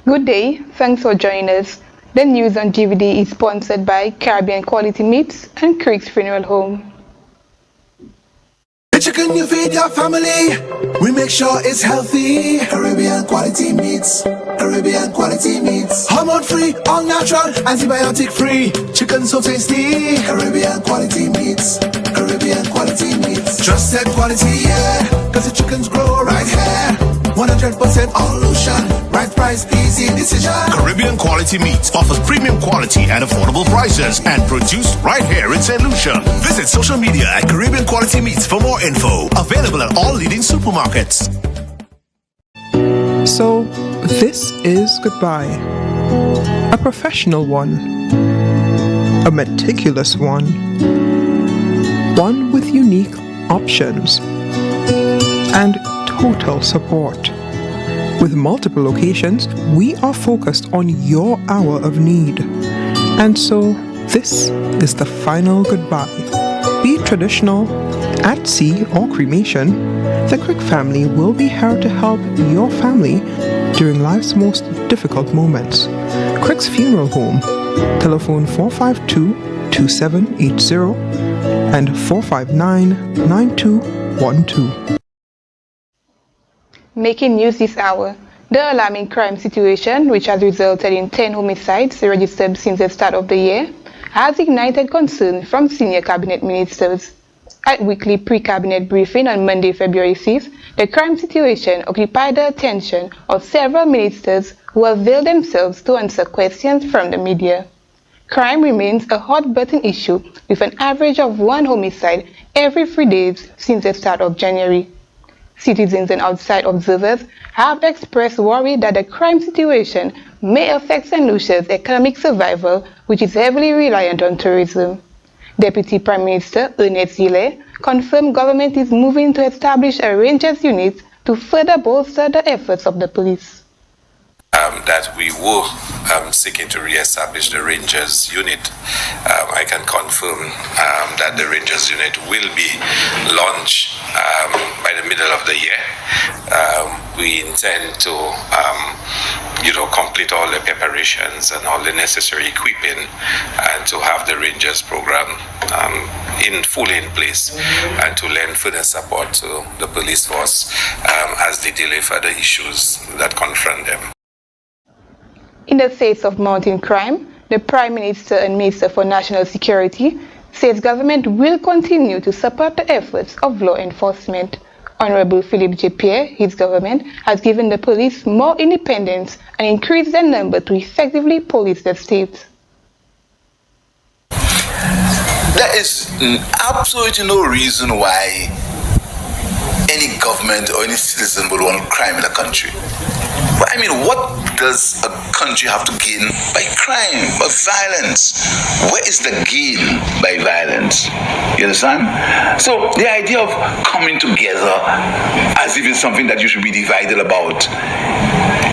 Good day, thanks for joining us. The news on GVD is sponsored by Caribbean Quality Meats and Creek's Funeral Home. The chicken you feed your family, we make sure it's healthy. Caribbean Quality Meats, Caribbean Quality Meats. Hormone free, all natural, antibiotic free. Chicken so tasty. Caribbean Quality Meats, Caribbean Quality Meats. Trusted quality, yeah, cause the chickens grow right here. 100% all ocean, right price, easy decision. Caribbean Quality Meats offers premium quality at affordable prices and produced right here in St. Lucia. Visit social media at Caribbean Quality Meats for more info. Available at all leading supermarkets. So, this is goodbye. A professional one. A meticulous one. One with unique options. And total support. With multiple locations, we are focused on your hour of need. And so, this is the final goodbye. Be it traditional, at sea, or cremation, the Crick family will be here to help your family during life's most difficult moments. Crick's Funeral Home, telephone 452-2780 and 459-9212. Making news this hour, the alarming crime situation, which has resulted in 10 homicides registered since the start of the year, has ignited concern from senior cabinet ministers. At weekly pre-cabinet briefing on Monday, February 6th, the crime situation occupied the attention of several ministers who availed themselves to answer questions from the media. Crime remains a hot-button issue, with an average of 1 homicide every 3 days since the start of January. Citizens and outside observers have expressed worry that the crime situation may affect St. Lucia's economic survival, which is heavily reliant on tourism. Deputy Prime Minister Ernest Zille confirmed government is moving to establish a Rangers unit to further bolster the efforts of the police. That we were seeking to re-establish the Rangers unit. I can confirm that the Rangers unit will be launched by the middle of the year. We intend to complete all the preparations and all the necessary equipping and to have the Rangers program fully in place and to lend further support to the police force as they deal with other issues that confront them. In the face of mounting crime, the Prime Minister and Minister for National Security says government will continue to support the efforts of law enforcement. Honorable Philip J. Pierre, his government, has given the police more independence and increased their number to effectively police the state. There is absolutely no reason why any government or any citizen would want crime in a country. But I mean, what does a country have to gain by crime, by violence? Where is the gain by violence? You understand? So the idea of coming together as if it's something that you should be divided about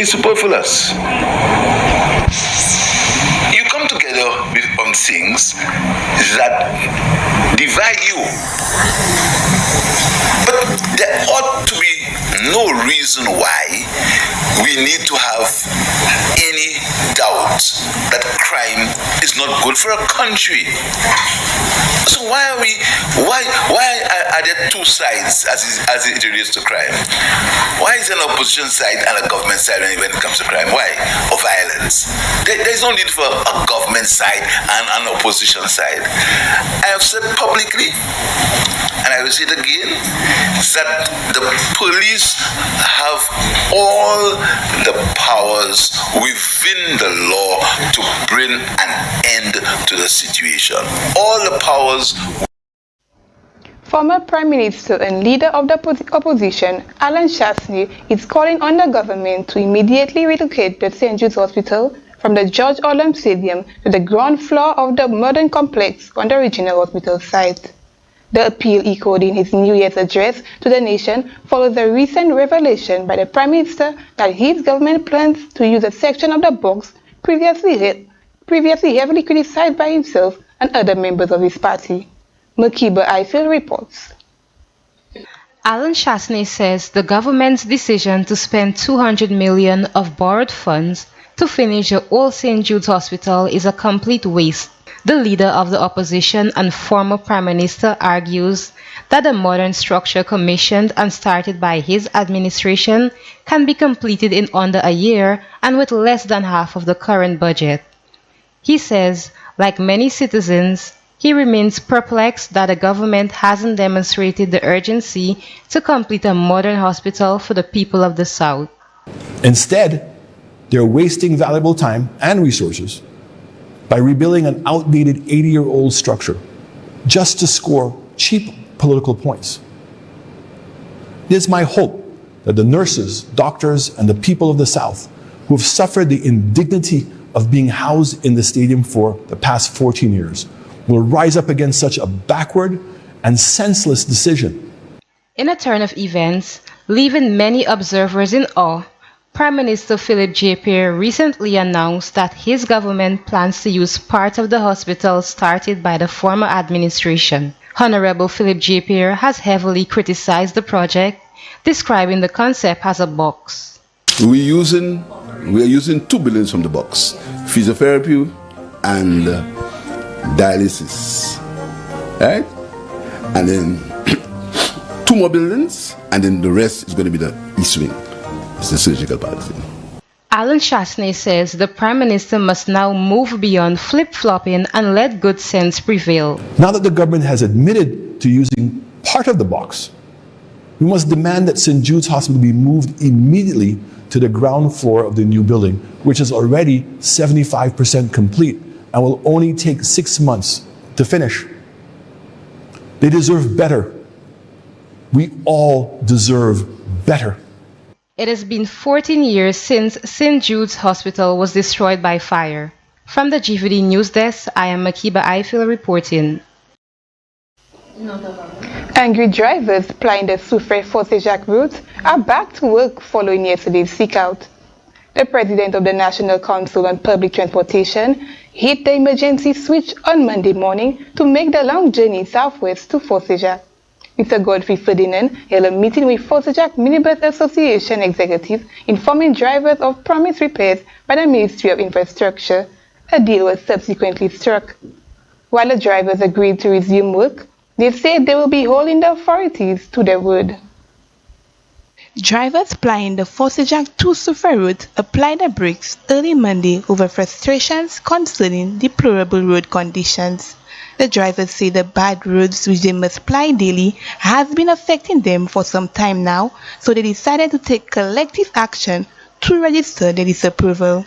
is superfluous. You come together on things that divide you. But there ought to be no reason why we need to have any doubt that crime is not good for a country. So why are there two sides as it relates to crime? Why is there an opposition side and a government side when it comes to crime? Why? Or violence? There's no need for a government side and an opposition side. I have said publicly, and I will say it again, that the police have all the powers within the law to bring an end to the situation. All the powers. Former Prime Minister and leader of the opposition, Alan Chasney, is calling on the government to immediately relocate the St. Jude's Hospital from the George Orlam Stadium to the ground floor of the modern complex on the regional hospital site. The appeal echoed in his New Year's address to the nation follows a recent revelation by the Prime Minister that his government plans to use a section of the box previously heavily criticized by himself and other members of his party. Makiba Eiffel reports. Alan Chasney says the government's decision to spend $200 million of borrowed funds to finish the old St. Jude's Hospital is a complete waste. The leader of the opposition and former Prime Minister argues that the modern structure commissioned and started by his administration can be completed in under a year and with less than half of the current budget. He says, like many citizens, he remains perplexed that the government hasn't demonstrated the urgency to complete a modern hospital for the people of the South. Instead, they're wasting valuable time and resources by rebuilding an outdated 80-year-old structure just to score cheap political points. It is my hope that the nurses, doctors, and the people of the South who have suffered the indignity of being housed in the stadium for the past 14 years will rise up against such a backward and senseless decision. In a turn of events, leaving many observers in awe, Prime Minister Philip J. Pierre recently announced that his government plans to use part of the hospital started by the former administration. Honorable Philip J. Pierre has heavily criticized the project, describing the concept as a box. We are using 2 billion from the box, physiotherapy and dialysis, right? And then 2 more buildings, and then the rest is going to be the east wing. It's the surgical part. Alan Chasney says the Prime Minister must now move beyond flip-flopping and let good sense prevail. Now that the government has admitted to using part of the box, we must demand that St. Jude's Hospital be moved immediately to the ground floor of the new building, which is already 75% complete and will only take 6 months to finish. They deserve better. We all deserve better. It has been 14 years since St. Jude's Hospital was destroyed by fire. From the GVD News Desk, I am Makiba Eiffel reporting. Angry drivers plying the Soufrière-Fosséjac route are back to work following yesterday's seek-out. The president of the National Council on Public Transportation hit the emergency switch on Monday morning to make the long journey southwest to Fosséjac. Mr. Godfrey Ferdinand held a meeting with Fosséjac Minibus Association executives informing drivers of promised repairs by the Ministry of Infrastructure. A deal was subsequently struck. While the drivers agreed to resume work, they said they will be holding the authorities to their word. Drivers plying the Fosséjac to Soufrière route applied the brakes early Monday over frustrations concerning deplorable road conditions. The drivers say the bad roads which they must ply daily has been affecting them for some time now, so they decided to take collective action to register their disapproval.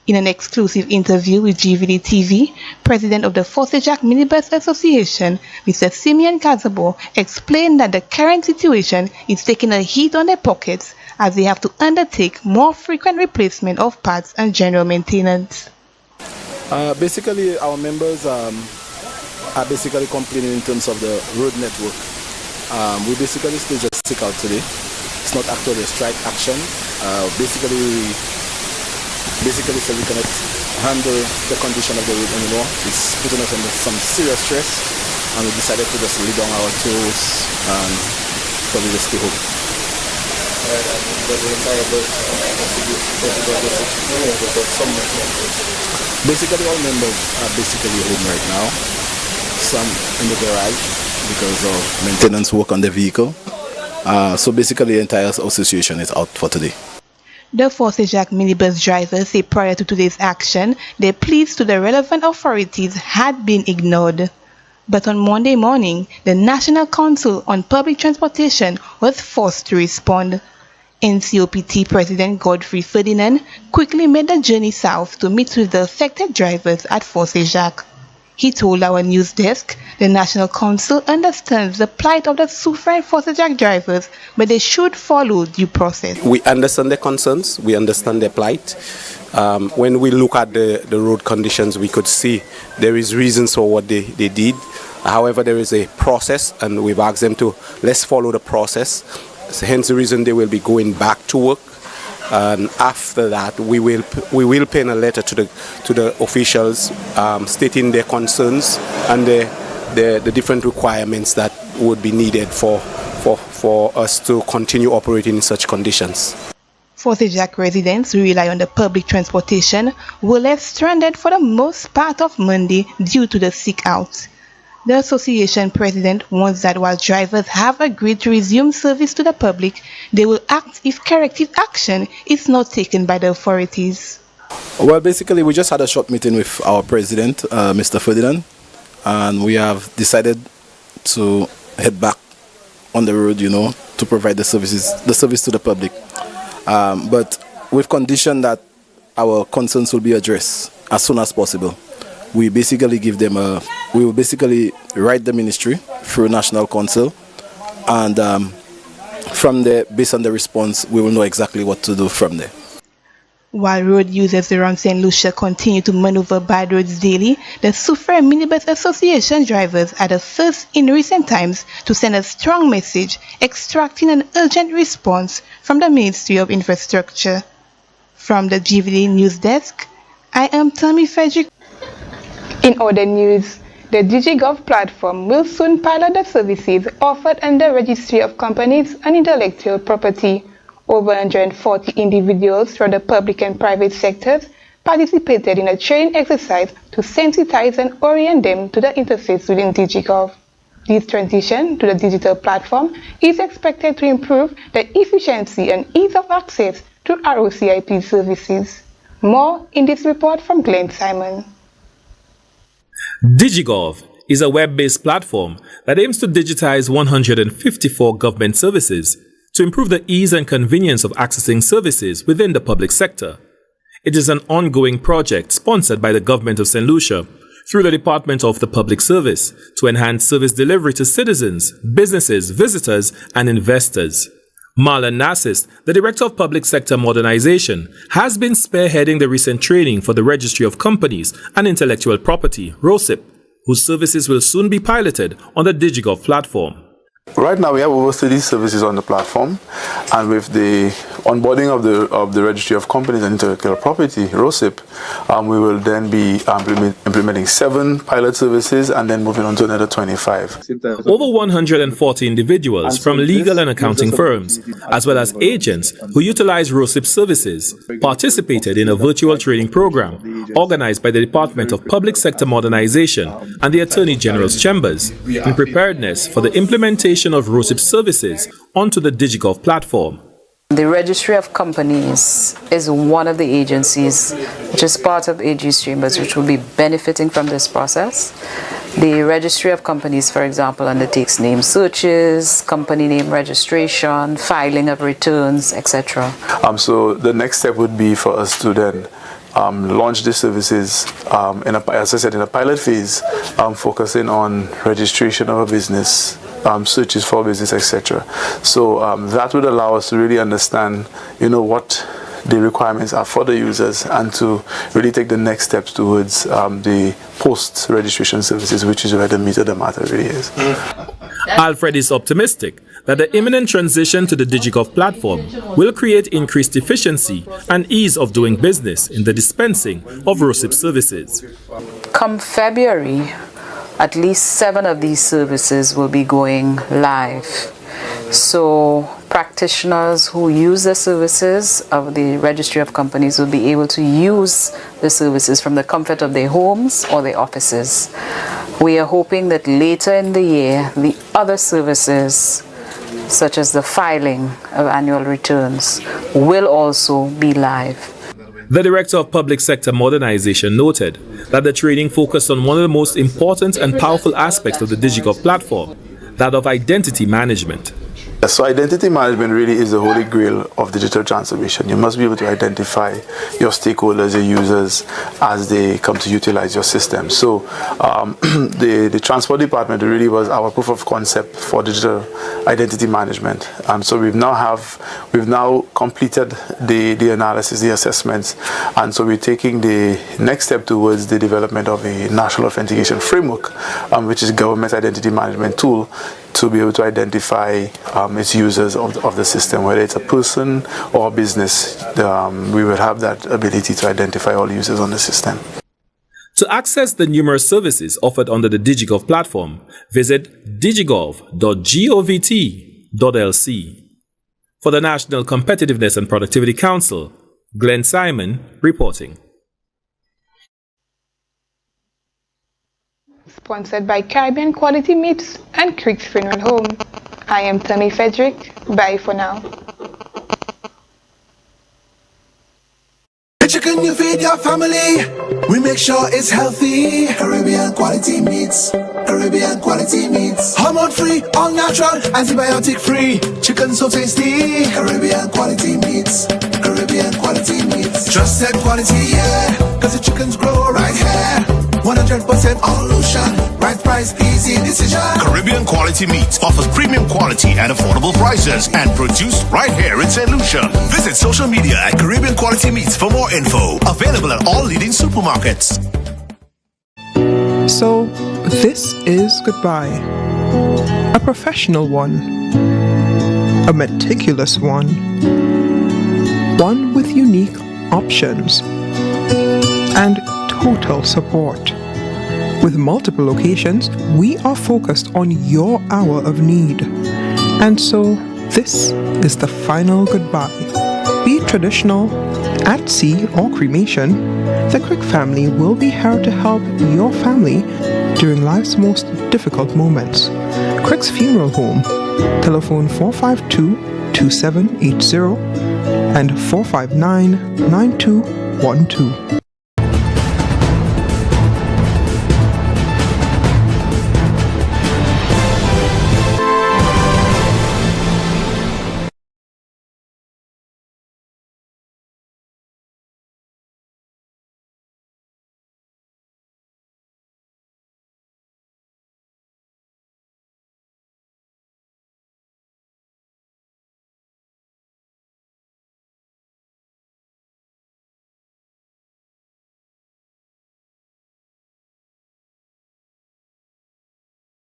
In an exclusive interview with GVD TV, President of the Fosséjac Minibus Association, Mr. Simeon Kazabo, explained that the current situation is taking a hit on their pockets as they have to undertake more frequent replacement of parts and general maintenance. Basically, our members are basically complaining in terms of the road network. We basically still just stick out today. It's not actually a strike action. Basically so we cannot handle the condition of the road anymore. It's putting us under some serious stress, and we decided to just lay down our tools and probably just stay home. Basically all members are basically home right now. Some in the garage because of maintenance work on the vehicle. So basically the entire association is out for today. The Fosséjac minibus drivers say prior to today's action, their pleas to the relevant authorities had been ignored. But on Monday morning, the National Council on Public Transportation was forced to respond. NCOPT President Godfrey Ferdinand quickly made the journey south to meet with the affected drivers at Fosséjac. He told our news desk the National Council understands the plight of the Soufrière-Fosséjac drivers, but they should follow due process. We understand their concerns, we understand their plight. When we look at the road conditions, we could see there is reasons for what they did. However, there is a process, and we've asked them to let's follow the process. So hence the reason they will be going back to work. And after that, we will pen a letter to the officials stating their concerns and the different requirements that would be needed for us to continue operating in such conditions. Fort Jack residents who rely on the public transportation were left stranded for the most part of Monday due to the sick out. The association president warns that while drivers have agreed to resume service to the public, they will act if corrective action is not taken by the authorities. Well, basically, we just had a short meeting with our president, Mr. Ferdinand, and we have decided to head back on the road, to provide the service to the public. But with condition that our concerns will be addressed as soon as possible. We basically we will basically write the ministry through National Council, and from there, based on the response, we will know exactly what to do from there. While road users around St. Lucia continue to maneuver bad roads daily, the Suffer Minibus Association drivers are the first in recent times to send a strong message extracting an urgent response from the Ministry of Infrastructure. From the GVD News Desk, I am Tammy Frederick. In other news, the DigiGov platform will soon pilot the services offered under Registry of Companies and Intellectual Property. Over 140 individuals from the public and private sectors participated in a training exercise to sensitize and orient them to the interface within DigiGov. This transition to the digital platform is expected to improve the efficiency and ease of access to ROCIP services. More in this report from Glenn Simon. DigiGov is a web-based platform that aims to digitize 154 government services to improve the ease and convenience of accessing services within the public sector. It is an ongoing project sponsored by the Government of St. Lucia through the Department of the Public Service to enhance service delivery to citizens, businesses, visitors, and investors. Marlon Nassis, the Director of Public Sector Modernization, has been spearheading the recent training for the Registry of Companies and Intellectual Property, ROCIP, whose services will soon be piloted on the DigiGov platform. Right now we have over 30 services on the platform, and with the onboarding of the Registry of Companies and Intellectual Property, ROCIP, we will then be implementing 7 pilot services and then moving on to another 25. Over 140 individuals from legal and accounting firms, as well as agents who utilize ROCIP services, participated in a virtual training program organized by the Department of Public Sector Modernization and the Attorney General's Chambers in preparedness for the implementation of ROCIP services onto the DigiGov platform. The Registry of Companies is one of the agencies which is part of AG's Chambers which will be benefiting from this process. The Registry of Companies, for example, undertakes name searches, company name registration, filing of returns, etc. So the next step would be for us to then launch the services as I said, in a pilot phase, focusing on registration of a business, searches for business, etc. So that would allow us to really understand, what the requirements are for the users, and to really take the next steps towards the post-registration services, which is where the meat of the matter really is. Alfred is optimistic that the imminent transition to the DigiGov platform will create increased efficiency and ease of doing business in the dispensing of ROCIP services. Come February, at least 7 of these services will be going live. So practitioners who use the services of the Registry of Companies will be able to use the services from the comfort of their homes or their offices. We are hoping that later in the year, the other services, such as the filing of annual returns, will also be live. The Director of Public Sector Modernization noted that the training focused on one of the most important and powerful aspects of the DigiGov platform, that of identity management. So identity management really is the holy grail of digital transformation. You must be able to identify your stakeholders, your users, as they come to utilize your system. So the transport department really was our proof of concept for digital identity management. So we've now completed the analysis, the assessments, and so we're taking the next step towards the development of a national authentication framework, which is a government identity management tool, to be able to identify its users of the system, whether it's a person or a business. We will have that ability to identify all users on the system. To access the numerous services offered under the DigiGov platform, visit digigov.govt.lc. For the National Competitiveness and Productivity Council, Glenn Simon reporting. Sponsored by Caribbean Quality Meats and Creek's Funeral Home. I am Tammy Frederick. Bye for now. The chicken you feed your family, we make sure it's healthy. Caribbean quality meats, Caribbean quality meats. Hormone free, all natural, antibiotic free. Chicken so tasty. Caribbean quality meats, Caribbean quality meats. Trusted quality, yeah, cause the chickens grow right here. 100% all ocean, right price, easy decision. Caribbean Quality Meats offers premium quality at affordable prices and produced right here in St. Lucia. Visit social media at Caribbean Quality Meats for more info. Available at all leading supermarkets. So, this is goodbye. A professional one. A meticulous one. One with unique options. And total support. With multiple locations, we are focused on your hour of need. And so, this is the final goodbye. Be it traditional, at sea, or cremation, the Crick family will be here to help your family during life's most difficult moments. Crick's Funeral Home, telephone 452-2780 and 459-9212.